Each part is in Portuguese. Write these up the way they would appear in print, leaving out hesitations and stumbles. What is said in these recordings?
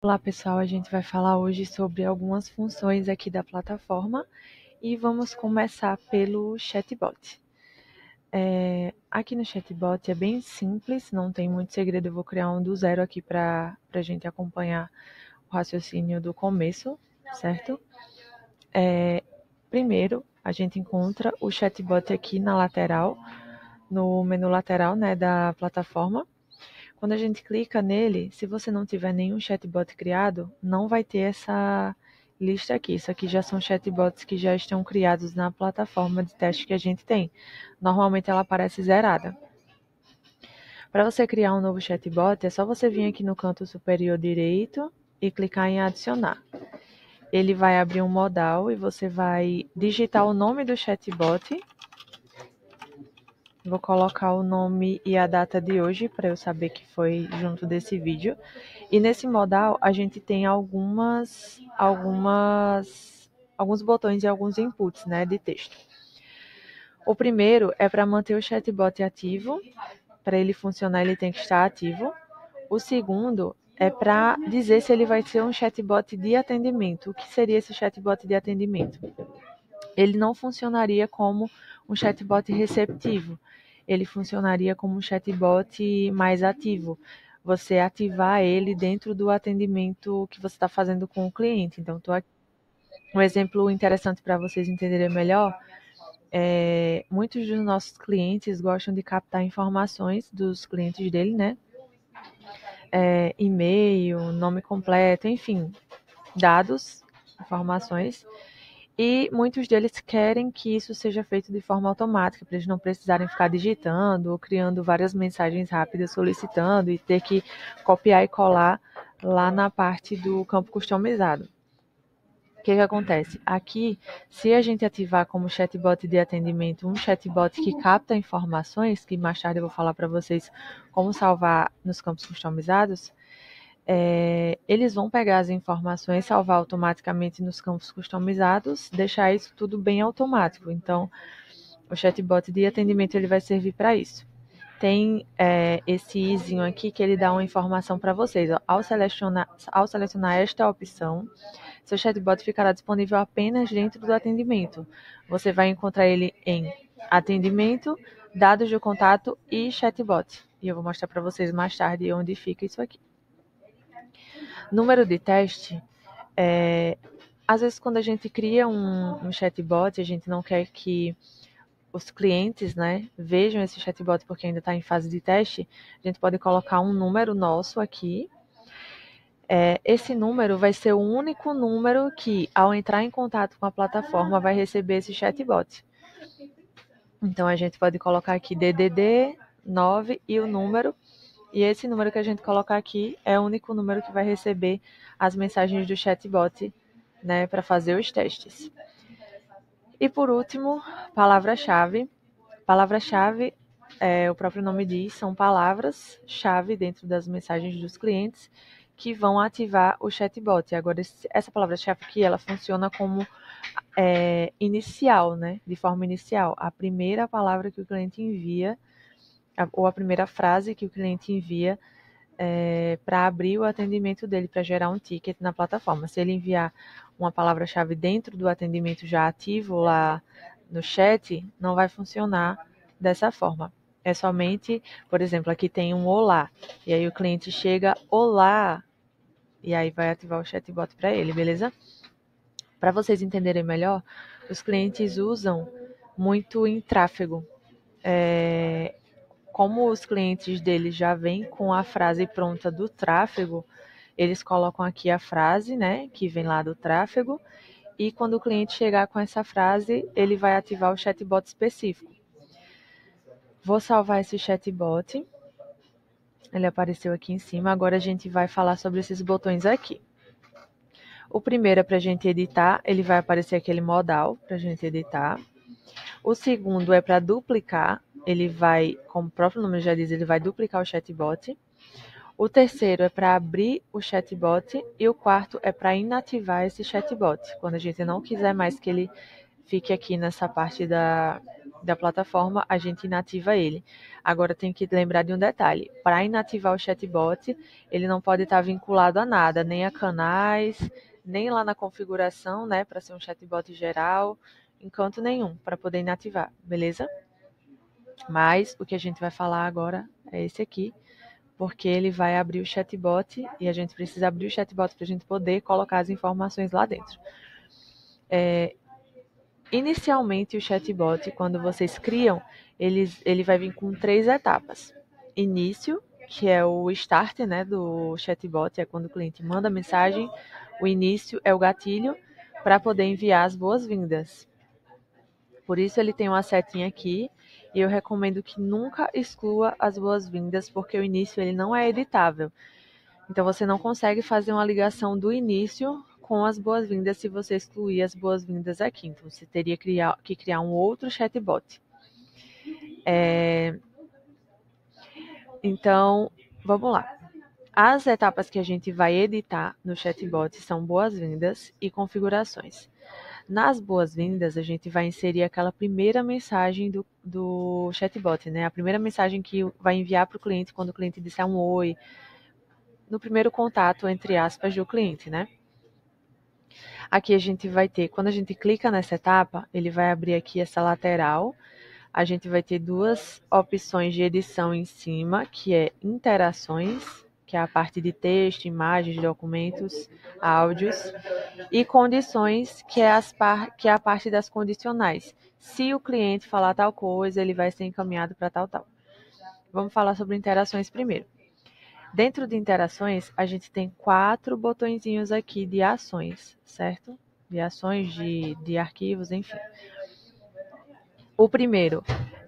Olá pessoal, a gente vai falar hoje sobre algumas funções aqui da plataforma e vamos começar pelo chatbot. Aqui no chatbot é bem simples, não tem muito segredo, eu vou criar um do zero aqui para a gente acompanhar o raciocínio do começo, certo? Primeiro, a gente encontra o chatbot aqui na lateral, no menu lateral, né, da plataforma. Quando a gente clica nele, se você não tiver nenhum chatbot criado, não vai ter essa lista aqui. Isso aqui já são chatbots que já estão criados na plataforma de teste que a gente tem. Normalmente ela aparece zerada. Para você criar um novo chatbot, é só você vir aqui no canto superior direito e clicar em adicionar. Ele vai abrir um modal e você vai digitar o nome do chatbot. Vou colocar o nome e a data de hoje para eu saber que foi junto desse vídeo. E nesse modal a gente tem alguns botões e alguns inputs, né, de texto. O primeiro é para manter o chatbot ativo. Para ele funcionar, ele tem que estar ativo. O segundo é para dizer se ele vai ser um chatbot de atendimento. O que seria esse chatbot de atendimento? Ele não funcionaria como um chatbot receptivo. Ele funcionaria como um chatbot mais ativo. Você ativar ele dentro do atendimento que você está fazendo com o cliente. Então, um exemplo interessante para vocês entenderem melhor muitos dos nossos clientes gostam de captar informações dos clientes dele, né? E-mail, nome completo, enfim, dados, informações. E muitos deles querem que isso seja feito de forma automática, para eles não precisarem ficar digitando ou criando várias mensagens rápidas solicitando e ter que copiar e colar lá na parte do campo customizado. O que acontece? Aqui, se a gente ativar como chatbot de atendimento um chatbot que capta informações, que mais tarde eu vou falar para vocês como salvar nos campos customizados, eles vão pegar as informações, salvar automaticamente nos campos customizados, deixar isso tudo bem automático. Então, o chatbot de atendimento ele vai servir para isso. Tem esse izinho aqui que ele dá uma informação para vocês. Ó. Ao selecionar esta opção, seu chatbot ficará disponível apenas dentro do atendimento. Você vai encontrar ele em atendimento, dados de contato e chatbot. E eu vou mostrar para vocês mais tarde onde fica isso aqui. Número de teste, às vezes quando a gente cria um chatbot, a gente não quer que os clientes, né, vejam esse chatbot porque ainda está em fase de teste, a gente pode colocar um número nosso aqui. Esse número vai ser o único número que, ao entrar em contato com a plataforma, vai receber esse chatbot. Então, a gente pode colocar aqui DDD 9 e o número. E esse número que a gente colocar aqui é o único número que vai receber as mensagens do chatbot, né, para fazer os testes. E por último, palavra-chave. Palavra-chave, o próprio nome diz, são palavras-chave dentro das mensagens dos clientes que vão ativar o chatbot. Agora, essa palavra-chave aqui, ela funciona como inicial, né, de forma inicial. A primeira palavra que o cliente envia, ou a primeira frase que o cliente envia para abrir o atendimento dele, para gerar um ticket na plataforma. Se ele enviar uma palavra-chave dentro do atendimento já ativo lá no chat, não vai funcionar dessa forma. É somente, por exemplo, aqui tem um olá, e aí o cliente chega, olá, e aí vai ativar o chatbot para ele, beleza? Para vocês entenderem melhor, os clientes usam muito em tráfego. Como os clientes deles já vêm com a frase pronta do tráfego, eles colocam aqui a frase, né, que vem lá do tráfego, e quando o cliente chegar com essa frase, ele vai ativar o chatbot específico. Vou salvar esse chatbot, ele apareceu aqui em cima, agora a gente vai falar sobre esses botões aqui. O primeiro é para a gente editar, ele vai aparecer aquele modal para a gente editar. O segundo é para duplicar, ele vai, como o próprio nome já diz, ele vai duplicar o chatbot. O terceiro é para abrir o chatbot e o quarto é para inativar esse chatbot, quando a gente não quiser mais que ele fique aqui nessa parte da plataforma, a gente inativa ele. Agora tem que lembrar de um detalhe: para inativar o chatbot, ele não pode estar vinculado a nada, nem a canais, nem lá na configuração, né, para ser um chatbot geral, em canto nenhum, para poder inativar, beleza? Mas o que a gente vai falar agora é esse aqui, porque ele vai abrir o chatbot e a gente precisa abrir o chatbot para a gente poder colocar as informações lá dentro. Inicialmente, o chatbot, quando vocês criam, ele vai vir com 3 etapas. Início, que é o start, né, do chatbot, é quando o cliente manda mensagem. O início é o gatilho para poder enviar as boas-vindas. Por isso ele tem uma setinha aqui e eu recomendo que nunca exclua as boas-vindas, porque o início ele não é editável. Então você não consegue fazer uma ligação do início com as boas-vindas se você excluir as boas-vindas aqui. Então você teria que criar um outro chatbot. Então, vamos lá. As etapas que a gente vai editar no chatbot são boas-vindas e configurações. Nas boas-vindas, a gente vai inserir aquela primeira mensagem do chatbot, né? A primeira mensagem que vai enviar para o cliente quando o cliente disser um oi, no primeiro contato, entre aspas, do cliente, né? Aqui a gente vai ter, quando a gente clica nessa etapa, ele vai abrir aqui essa lateral. A gente vai ter 2 opções de edição em cima, que é interações, que é a parte de texto, imagens, documentos, áudios, e condições, que é a parte das condicionais. Se o cliente falar tal coisa, ele vai ser encaminhado para tal. Vamos falar sobre interações primeiro. Dentro de interações, a gente tem 4 botõezinhos aqui de ações, certo? De ações, de arquivos, enfim. O primeiro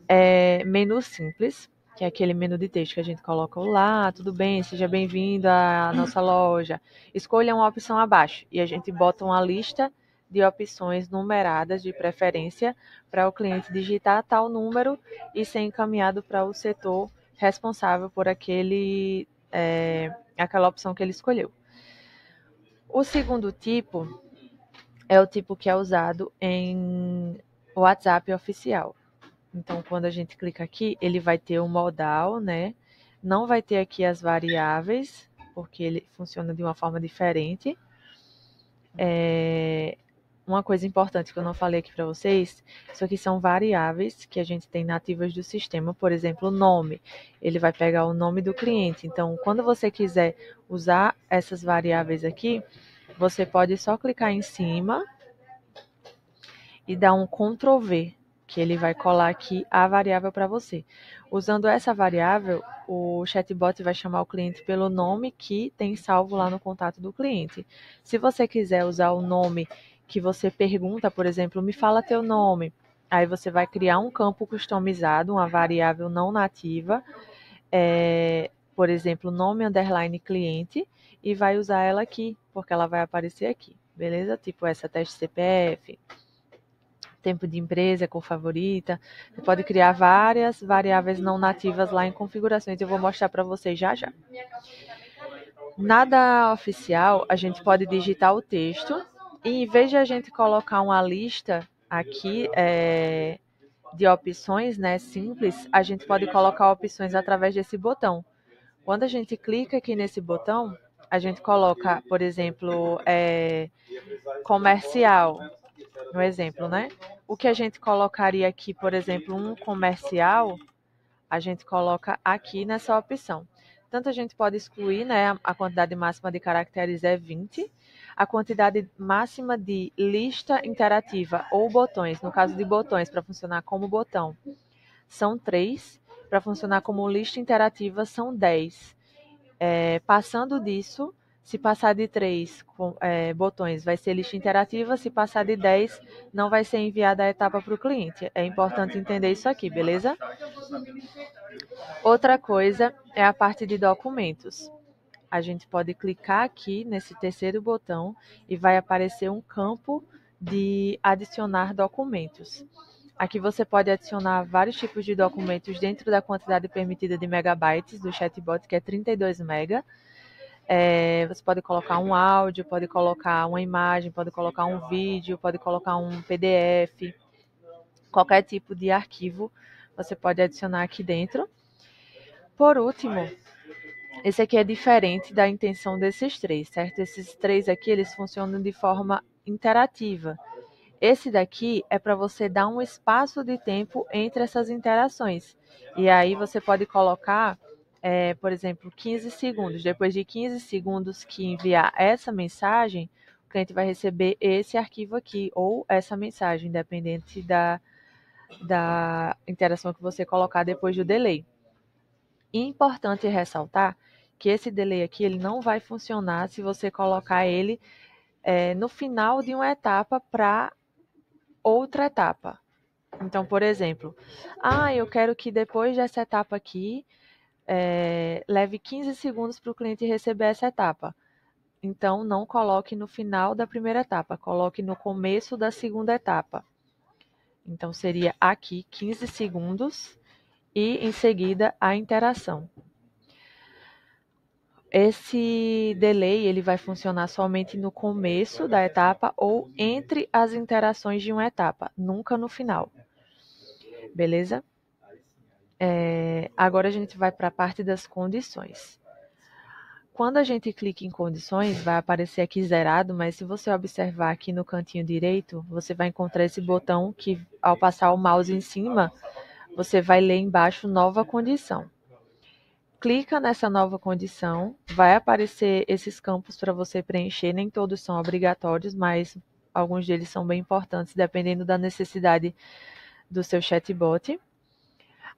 é menu simples, que é aquele menu de texto que a gente coloca: olá, tudo bem? Seja bem-vindo à nossa loja. Escolha uma opção abaixo e a gente bota uma lista de opções numeradas de preferência para o cliente digitar tal número e ser encaminhado para o setor responsável por aquela opção que ele escolheu. O segundo tipo é o tipo que é usado em WhatsApp oficial. Então, quando a gente clica aqui, ele vai ter o modal, né? Não vai ter aqui as variáveis, porque ele funciona de uma forma diferente. Uma coisa importante que eu não falei aqui para vocês, isso aqui são variáveis que a gente tem nativas do sistema. Por exemplo, o nome. Ele vai pegar o nome do cliente. Então, quando você quiser usar essas variáveis aqui, você pode só clicar em cima e dar um Ctrl V, que ele vai colar aqui a variável para você. Usando essa variável, o chatbot vai chamar o cliente pelo nome que tem salvo lá no contato do cliente. Se você quiser usar o nome que você pergunta, por exemplo, me fala teu nome, aí você vai criar um campo customizado, uma variável não nativa, por exemplo, nome _ cliente, e vai usar ela aqui, porque ela vai aparecer aqui, beleza? Tipo essa teste CPF, tempo de empresa, cor favorita. Você pode criar várias variáveis não nativas lá em configurações. Eu vou mostrar para vocês já já. Nada oficial, a gente pode digitar o texto e, em vez de a gente colocar uma lista aqui de opções, né, simples, a gente pode colocar opções através desse botão. Quando a gente clica aqui nesse botão, a gente coloca, por exemplo, comercial, no exemplo, né? O que a gente colocaria aqui, por exemplo, um comercial, a gente coloca aqui nessa opção. Tanto a gente pode excluir, né? A quantidade máxima de caracteres é 20. A quantidade máxima de lista interativa ou botões, no caso de botões, para funcionar como botão, são 3. Para funcionar como lista interativa, são 10. Passando disso, se passar de 3 botões, vai ser lista interativa. Se passar de 10, não vai ser enviada a etapa para o cliente. É importante entender isso aqui, beleza? Outra coisa é a parte de documentos. A gente pode clicar aqui nesse terceiro botão e vai aparecer um campo de adicionar documentos. Aqui você pode adicionar vários tipos de documentos dentro da quantidade permitida de megabytes do chatbot, que é 32 MB. Você pode colocar um áudio, pode colocar uma imagem, pode colocar um vídeo, pode colocar um PDF. Qualquer tipo de arquivo você pode adicionar aqui dentro. Por último, esse aqui é diferente da intenção desses três, certo? Esses três aqui, eles funcionam de forma interativa. Esse daqui é para você dar um espaço de tempo entre essas interações. E aí você pode colocar, por exemplo, 15 segundos. Depois de 15 segundos que enviar essa mensagem, o cliente vai receber esse arquivo aqui, ou essa mensagem, independente da interação que você colocar depois do delay. Importante ressaltar que esse delay aqui ele não vai funcionar se você colocar ele no final de uma etapa para outra etapa. Então, por exemplo, eu quero que depois dessa etapa aqui, leve 15 segundos para o cliente receber essa etapa. Então, não coloque no final da primeira etapa, coloque no começo da segunda etapa. Então, seria aqui 15 segundos e, em seguida, a interação. Esse delay ele vai funcionar somente no começo da etapa ou entre as interações de uma etapa, nunca no final. Beleza? Agora a gente vai para a parte das condições. Quando a gente clica em condições, vai aparecer aqui zerado, mas se você observar aqui no cantinho direito, você vai encontrar esse botão que, ao passar o mouse em cima, você vai ler embaixo nova condição. Clica nessa nova condição, vai aparecer esses campos para você preencher, nem todos são obrigatórios, mas alguns deles são bem importantes, dependendo da necessidade do seu chatbot.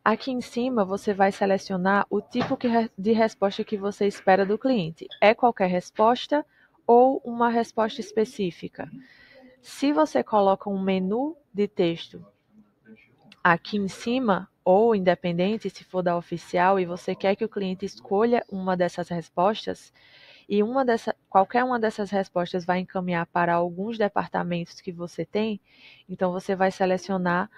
Aqui em cima, você vai selecionar o tipo de resposta que você espera do cliente. É qualquer resposta ou uma resposta específica? Se você coloca um menu de texto aqui em cima, ou independente, se for da oficial, e você quer que o cliente escolha uma dessas respostas, e qualquer uma dessas respostas vai encaminhar para alguns departamentos que você tem, então você vai selecionar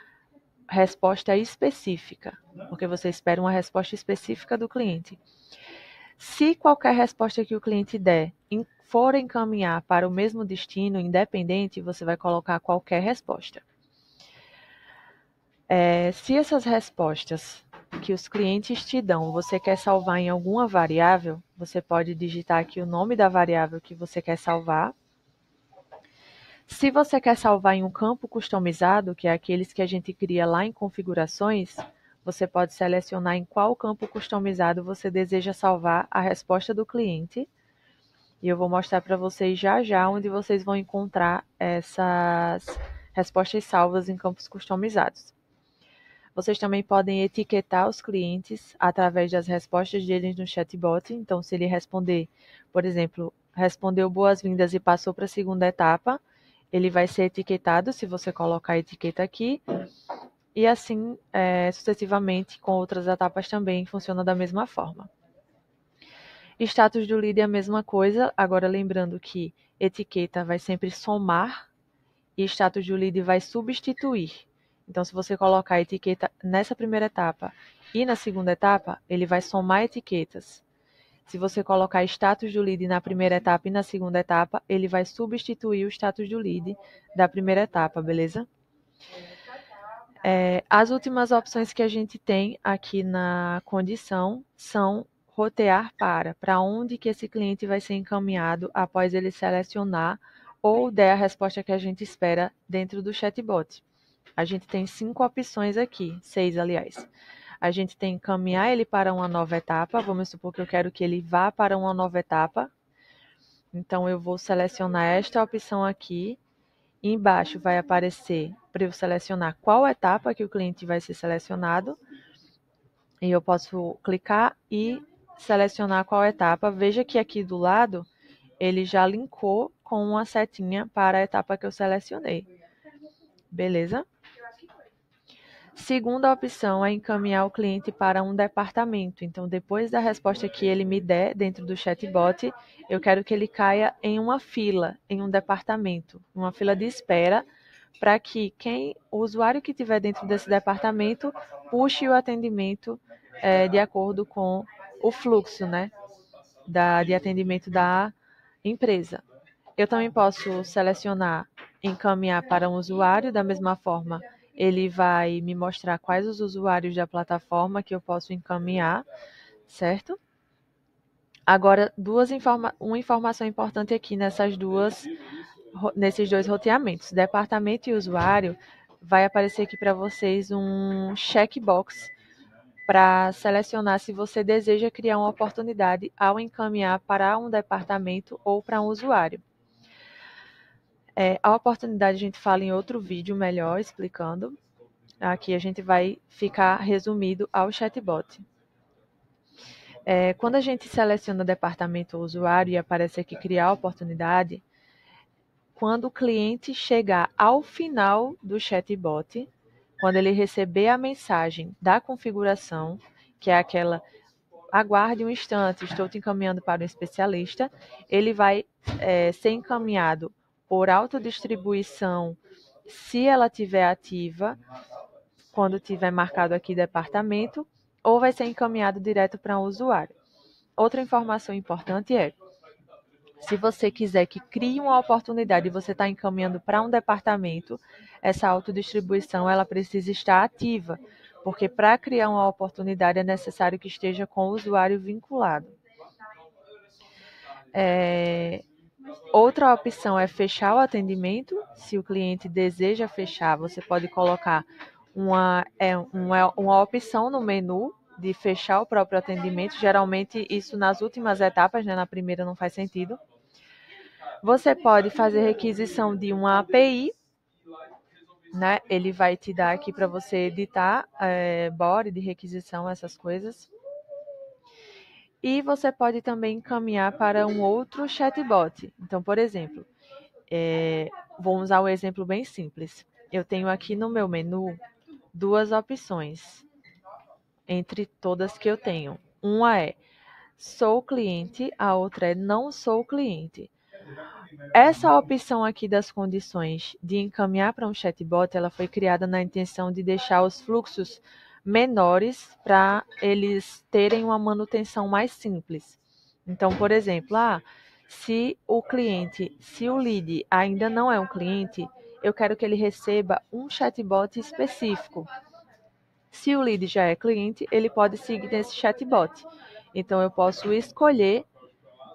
resposta específica, porque você espera uma resposta específica do cliente. Se qualquer resposta que o cliente der for encaminhar para o mesmo destino, independente, você vai colocar qualquer resposta. Se essas respostas que os clientes te dão, você quer salvar em alguma variável, você pode digitar aqui o nome da variável que você quer salvar. Se você quer salvar em um campo customizado, que é aqueles que a gente cria lá em configurações, você pode selecionar em qual campo customizado você deseja salvar a resposta do cliente. E eu vou mostrar para vocês já já onde vocês vão encontrar essas respostas salvas em campos customizados. Vocês também podem etiquetar os clientes através das respostas deles no chatbot. Então, se ele responder, por exemplo, respondeu boas-vindas e passou para a segunda etapa, ele vai ser etiquetado se você colocar a etiqueta aqui. E assim, sucessivamente, com outras etapas também funciona da mesma forma. Status do lead é a mesma coisa, agora lembrando que etiqueta vai sempre somar e status do lead vai substituir. Então, se você colocar a etiqueta nessa primeira etapa e na segunda etapa, ele vai somar etiquetas. Se você colocar status do lead na primeira etapa e na segunda etapa, ele vai substituir o status do lead da primeira etapa, beleza? As últimas opções que a gente tem aqui na condição são rotear para onde que esse cliente vai ser encaminhado após ele selecionar ou der a resposta que a gente espera dentro do chatbot. A gente tem 5 opções aqui, 6 aliás. A gente tem encaminhar ele para uma nova etapa, vamos supor que eu quero que ele vá para uma nova etapa. Então, eu vou selecionar esta opção aqui. Embaixo vai aparecer para eu selecionar qual etapa que o cliente vai ser selecionado. E eu posso clicar e selecionar qual etapa. Veja que aqui do lado, ele já linkou com uma setinha para a etapa que eu selecionei. Beleza? Segunda opção é encaminhar o cliente para um departamento. Então, depois da resposta que ele me der dentro do chatbot, eu quero que ele caia em uma fila, em um departamento, uma fila de espera, para que o usuário que estiver dentro desse departamento puxe o atendimento de acordo com o fluxo, né, de atendimento da empresa. Eu também posso selecionar encaminhar para um usuário, da mesma forma, ele vai me mostrar quais os usuários da plataforma que eu posso encaminhar, certo? Agora, uma informação importante aqui nesses dois roteamentos, departamento e usuário, vai aparecer aqui para vocês um checkbox para selecionar se você deseja criar uma oportunidade ao encaminhar para um departamento ou para um usuário. A oportunidade a gente fala em outro vídeo melhor explicando. Aqui a gente vai ficar resumido ao chatbot. Quando a gente seleciona departamento ou usuário e aparece aqui criar oportunidade, quando o cliente chegar ao final do chatbot, quando ele receber a mensagem da configuração, que é aquela aguarde um instante, estou te encaminhando para um especialista, ele vai ser encaminhado por autodistribuição, se ela estiver ativa, quando tiver marcado aqui departamento, ou vai ser encaminhado direto para um usuário. Outra informação importante é, se você quiser que crie uma oportunidade e você está encaminhando para um departamento, essa autodistribuição ela precisa estar ativa, porque para criar uma oportunidade é necessário que esteja com o usuário vinculado. Outra opção é fechar o atendimento. Se o cliente deseja fechar, você pode colocar uma opção no menu de fechar o próprio atendimento. Geralmente, isso nas últimas etapas, né? Na primeira não faz sentido. Você pode fazer requisição de uma API, né? Ele vai te dar aqui para você editar body de requisição, essas coisas. E você pode também encaminhar para um outro chatbot. Então, por exemplo, vou usar um exemplo bem simples. Eu tenho aqui no meu menu duas opções, entre todas que eu tenho. Uma é sou cliente, a outra é não sou cliente. Essa opção aqui das condições de encaminhar para um chatbot, ela foi criada na intenção de deixar os fluxos menores para eles terem uma manutenção mais simples. Então, por exemplo, se o lead ainda não é um cliente, eu quero que ele receba um chatbot específico. Se o lead já é cliente, ele pode seguir nesse chatbot. Então, eu posso escolher,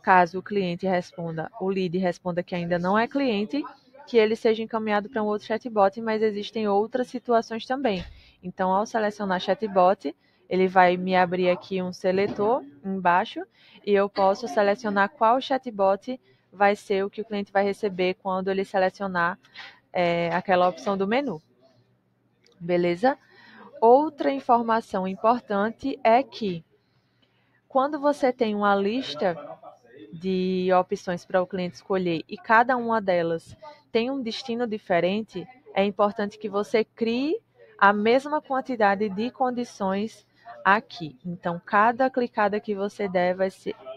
caso o lead responda que ainda não é cliente, que ele seja encaminhado para um outro chatbot, mas existem outras situações também. Então, ao selecionar chatbot, ele vai me abrir aqui um seletor embaixo e eu posso selecionar qual chatbot vai ser o que o cliente vai receber quando ele selecionar aquela opção do menu. Beleza? Outra informação importante é que quando você tem uma lista de opções para o cliente escolher e cada uma delas tem um destino diferente, é importante que você crie a mesma quantidade de condições aqui. Então, cada clicada que você der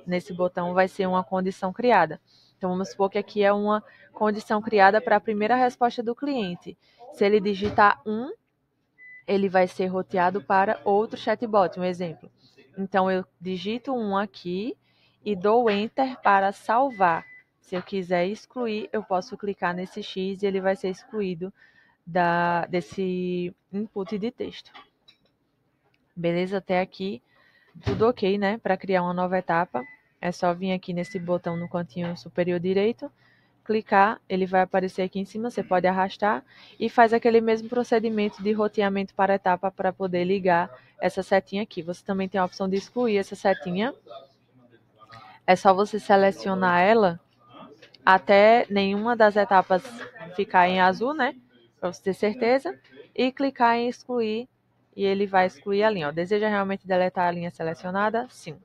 nesse botão vai ser uma condição criada. Então, vamos supor que aqui é uma condição criada para a primeira resposta do cliente. Se ele digitar 1, ele vai ser roteado para outro chatbot, um exemplo. Então, eu digito 1 aqui e dou Enter para salvar. Se eu quiser excluir, eu posso clicar nesse X e ele vai ser excluído desse input de texto. Beleza? Até aqui, tudo ok, né? Para criar uma nova etapa, é só vir aqui nesse botão no cantinho superior direito, clicar, ele vai aparecer aqui em cima, você pode arrastar e faz aquele mesmo procedimento de roteamento para etapa para poder ligar essa setinha aqui. Você também tem a opção de excluir essa setinha. É só você selecionar ela até nenhuma das etapas ficar em azul, né? Para você ter certeza. E clicar em excluir e ele vai excluir a linha. Ó, deseja realmente deletar a linha selecionada? Sim.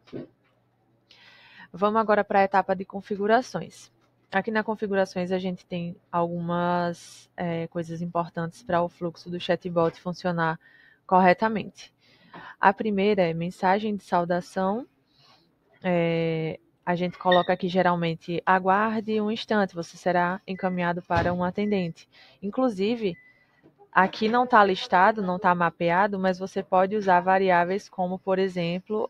Vamos agora para a etapa de configurações. Aqui na configurações a gente tem algumas coisas importantes para o fluxo do chatbot funcionar corretamente. A primeira é mensagem de saudação. A gente coloca aqui geralmente aguarde um instante, você será encaminhado para um atendente. Inclusive, aqui não está listado, não está mapeado, mas você pode usar variáveis como, por exemplo,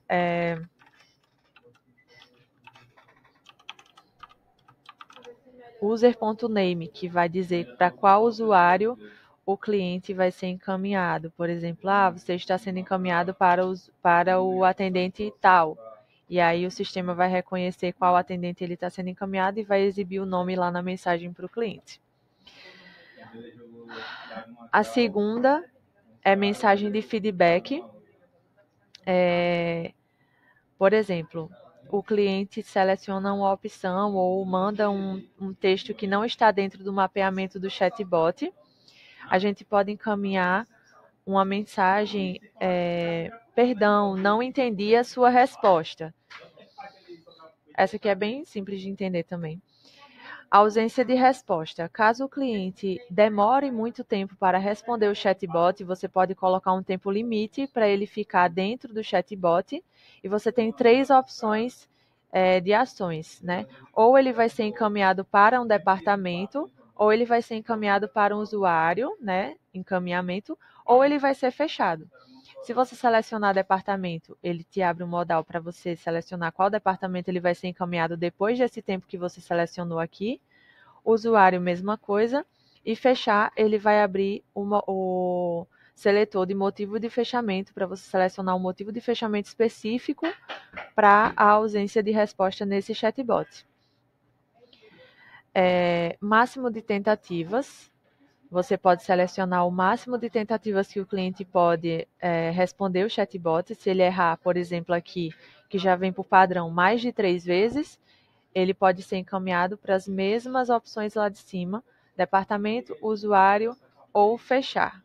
user.name, que vai dizer para qual usuário o cliente vai ser encaminhado. Por exemplo, você está sendo encaminhado para o atendente tal. E aí o sistema vai reconhecer qual atendente ele está sendo encaminhado e vai exibir o nome lá na mensagem para o cliente. A segunda é mensagem de feedback. Por exemplo, o cliente seleciona uma opção ou manda um texto que não está dentro do mapeamento do chatbot. A gente pode encaminhar uma mensagem, perdão, não entendi a sua resposta. Essa aqui é bem simples de entender também. Ausência de resposta. Caso o cliente demore muito tempo para responder o chatbot, você pode colocar um tempo limite para ele ficar dentro do chatbot e você tem 3 opções de ações, né? Ou ele vai ser encaminhado para um departamento, ou ele vai ser encaminhado para um usuário, né? Encaminhamento, ou ele vai ser fechado. Se você selecionar departamento, ele te abre um modal para você selecionar qual departamento ele vai ser encaminhado depois desse tempo que você selecionou aqui. Usuário, mesma coisa. E fechar, ele vai abrir o seletor de motivo de fechamento para você selecionar um motivo de fechamento específico para a ausência de resposta nesse chatbot. Máximo de tentativas. Você pode selecionar o máximo de tentativas que o cliente pode responder o chatbot. Se ele errar, por exemplo, aqui, que já vem por padrão mais de 3 vezes, ele pode ser encaminhado para as mesmas opções lá de cima, departamento, usuário ou fechar.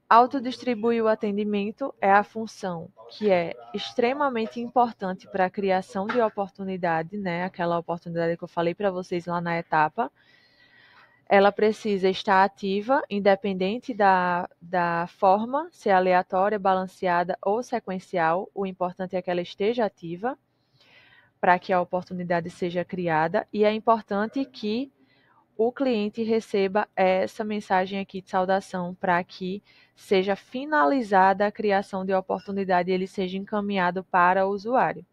Autodistribuir o atendimento é a função que é extremamente importante para a criação de oportunidade, né? Aquela oportunidade que eu falei para vocês lá na etapa. Ela precisa estar ativa, independente da forma, se é aleatória, balanceada ou sequencial. O importante é que ela esteja ativa para que a oportunidade seja criada. E é importante que o cliente receba essa mensagem aqui de saudação para que seja finalizada a criação de oportunidade e ele seja encaminhado para o usuário.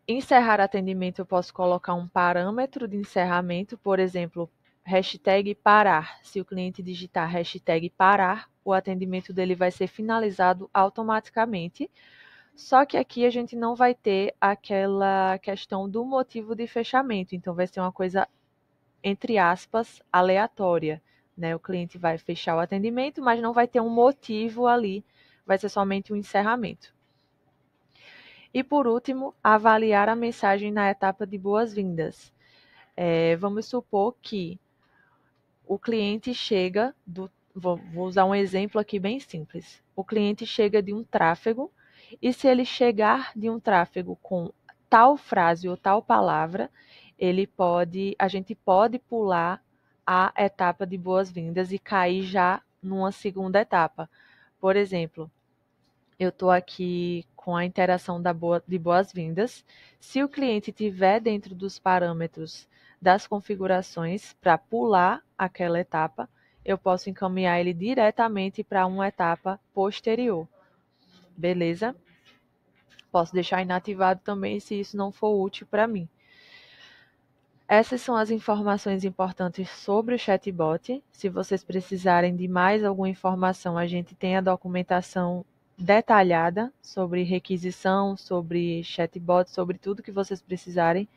Encerrar atendimento, eu posso colocar um parâmetro de encerramento, por exemplo, hashtag parar. Se o cliente digitar hashtag parar, o atendimento dele vai ser finalizado automaticamente. Só que aqui a gente não vai ter aquela questão do motivo de fechamento, então vai ser uma coisa, entre aspas, aleatória, né? O cliente vai fechar o atendimento, mas não vai ter um motivo ali, vai ser somente um encerramento. E, por último, avaliar a mensagem na etapa de boas-vindas. Vamos supor que o cliente chega, vou usar um exemplo aqui bem simples. O cliente chega de um tráfego e se ele chegar de um tráfego com tal frase ou tal palavra, a gente pode pular a etapa de boas-vindas e cair já numa segunda etapa. Por exemplo, eu estou aqui com a interação de boas-vindas. Se o cliente estiver dentro dos parâmetros das configurações para pular aquela etapa, eu posso encaminhar ele diretamente para uma etapa posterior. Beleza? Posso deixar inativado também se isso não for útil para mim. Essas são as informações importantes sobre o chatbot. Se vocês precisarem de mais alguma informação, a gente tem a documentação detalhada sobre requisição, sobre chatbot, sobre tudo que vocês precisarem.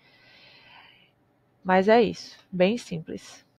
Mas é isso, bem simples.